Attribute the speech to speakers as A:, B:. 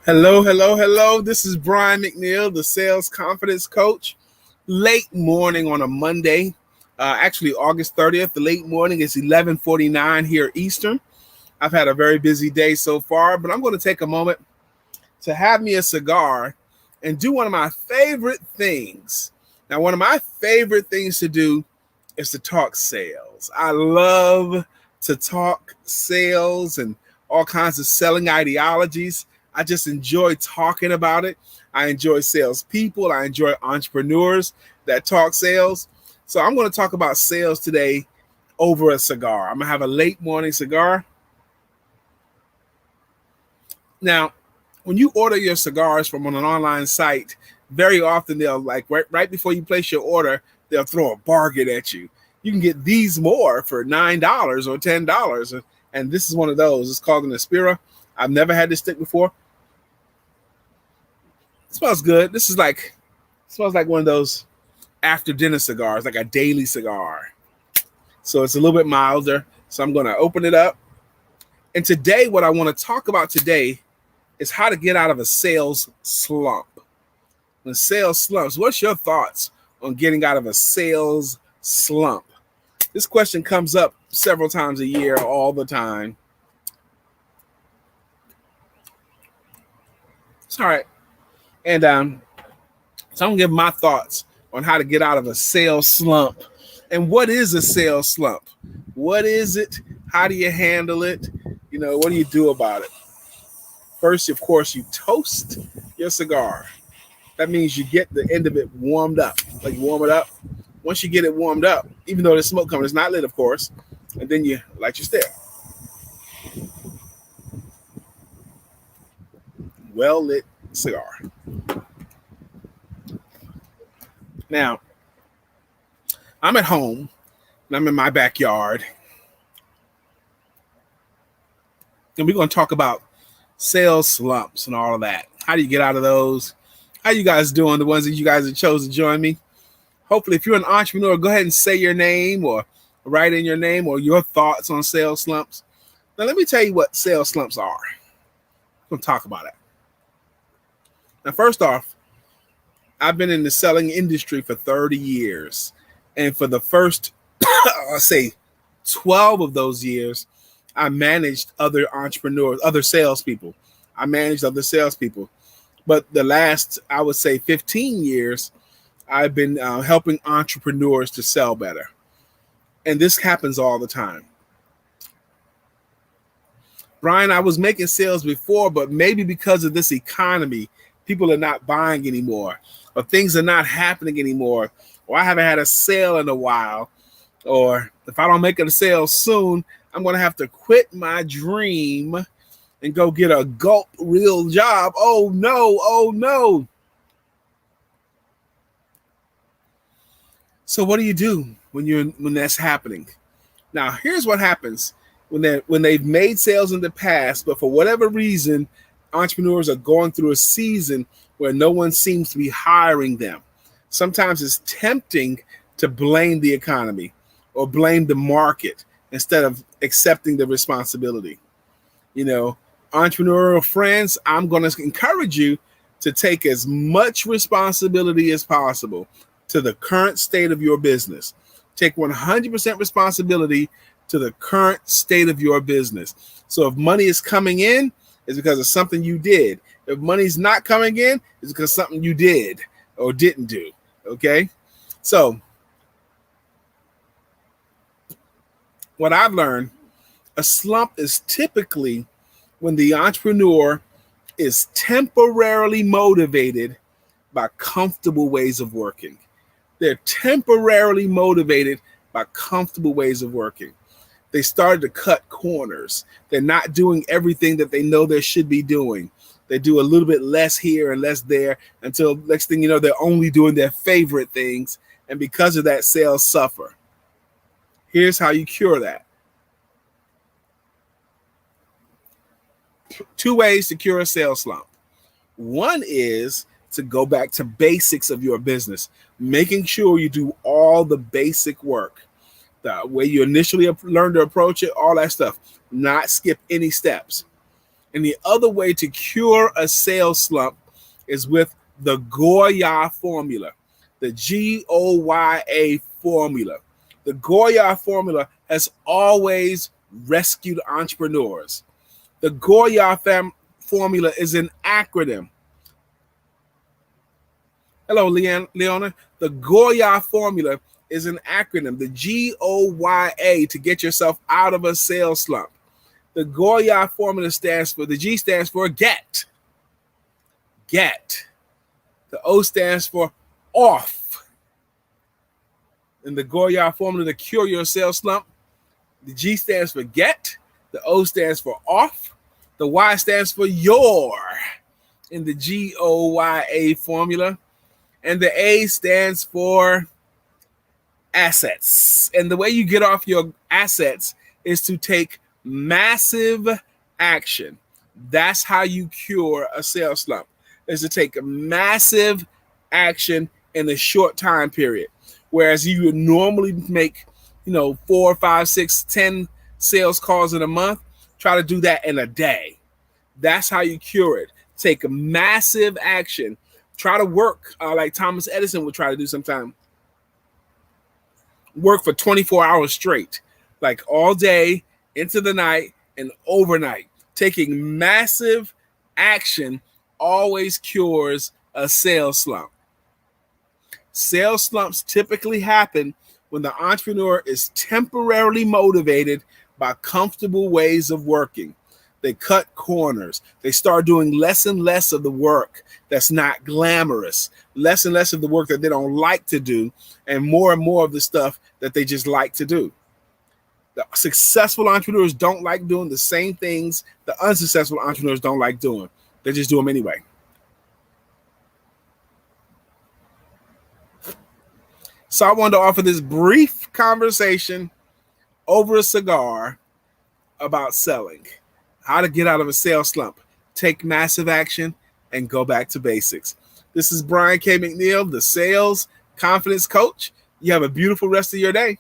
A: Hello, hello, hello. This is Brian McNeil, the sales confidence coach. Late morning on a Monday, actually August 30th. The late morning is 11:49 here Eastern. I've had a very busy day so far, but I'm going to take a moment to have me a cigar and do one of my favorite things. Now, one of my favorite things to do is to talk sales. I love to talk sales and all kinds of selling ideologies. I just enjoy talking about it. I enjoy salespeople. I enjoy entrepreneurs that talk sales. So I'm going to talk about sales today over a cigar. I'm going to have a late morning cigar. Now, when you order your cigars from an online site, very often they'll like right before you place your order, they'll throw a bargain at you. You can get these more for $9 or $10. And this is one of those. It's called an Aspira. I've never had this stick before. It smells good. Smells like one of those after dinner cigars, like a daily cigar. So it's a little bit milder. So I'm going to open it up. And today, what I want to talk about today is how to get out of a sales slump. When sales slumps, what's your thoughts on getting out of a sales slump? This question comes up several times a year, all the time. It's all right. And so I'm going to give my thoughts on how to get out of a sales slump. And what is a sales slump? What is it? How do you handle it? What do you do about it? First, of course, you toast your cigar. That means you get the end of it warmed up. Like you warm it up. Once you get it warmed up, even though the smoke comes, it's not lit, of course, and then you light your stick. Well lit cigar. Now, I'm at home and I'm in my backyard. And we're going to talk about sales slumps and all of that. How do you get out of those? How you guys doing? The ones that you guys have chosen to join me. Hopefully, if you're an entrepreneur, go ahead and say your name or write in your name or your thoughts on sales slumps. Now, let me tell you what sales slumps are. I'm going to talk about it. Now, first off, I've been in the selling industry for 30 years. And for the first, I'll say 12 of those years, I managed other entrepreneurs, other salespeople. I managed other salespeople. But the last, I would say 15 years, I've been helping entrepreneurs to sell better. And this happens all the time. Brian, I was making sales before, but maybe because of this economy, people are not buying anymore, or things are not happening anymore, or I haven't had a sale in a while, or if I don't make a sale soon, I'm going to have to quit my dream and go get a gulp real job. Oh, no. Oh, no. So what do you do when that's happening? Now, here's what happens when they've made sales in the past, but for whatever reason, entrepreneurs are going through a season where no one seems to be hiring them. Sometimes it's tempting to blame the economy or blame the market instead of accepting the responsibility. Entrepreneurial friends, I'm going to encourage you to take as much responsibility as possible to the current state of your business. Take 100% responsibility to the current state of your business. So if money is coming in, it's because of something you did. If money's not coming in, it's because of something you did or didn't do. Okay? So what I've learned, a slump is typically when the entrepreneur is temporarily motivated by comfortable ways of working. They're temporarily motivated by comfortable ways of working. They started to cut corners. They're not doing everything that they know they should be doing. They do a little bit less here and less there until next thing you know, they're only doing their favorite things. And because of that, sales suffer. Here's how you cure that. 2 ways to cure a sales slump. One is to go back to basics of your business, making sure you do all the basic work, the way you initially learned to approach it, all that stuff, not skip any steps. And the other way to cure a sales slump is with the Goya formula, the Goya formula. The Goya formula has always rescued entrepreneurs. The Goya formula is an acronym. Hello, Leona. The Goya formula is an acronym, the Goya, to get yourself out of a sales slump. The Goya formula stands for, the G stands for get. Get. The O stands for off. In the Goya formula to cure your sales slump, the G stands for get, the O stands for off, the Y stands for your in the Goya formula, and the A stands for assets. And the way you get off your assets is to take massive action. That's how you cure a sales slump, is to take massive action in a short time period. Whereas you would normally make, 4, 5, 6, 10 sales calls in a month, try to do that in a day. That's how you cure it. Take massive action. Try to work like Thomas Edison would try to do sometime. Work for 24 hours straight, like all day, into the night, and overnight. Taking massive action always cures a sales slump. Sales slumps typically happen when the entrepreneur is temporarily motivated by comfortable ways of working. They cut corners. They start doing less and less of the work that's not glamorous, less and less of the work that they don't like to do, and more of the stuff that they just like to do. The successful entrepreneurs don't like doing the same things the unsuccessful entrepreneurs don't like doing. They just do them anyway. So I wanted to offer this brief conversation over a cigar about selling, how to get out of a sales slump, take massive action, and go back to basics. This is Brian K. McNeil, the Sales Confidence Coach. You have a beautiful rest of your day.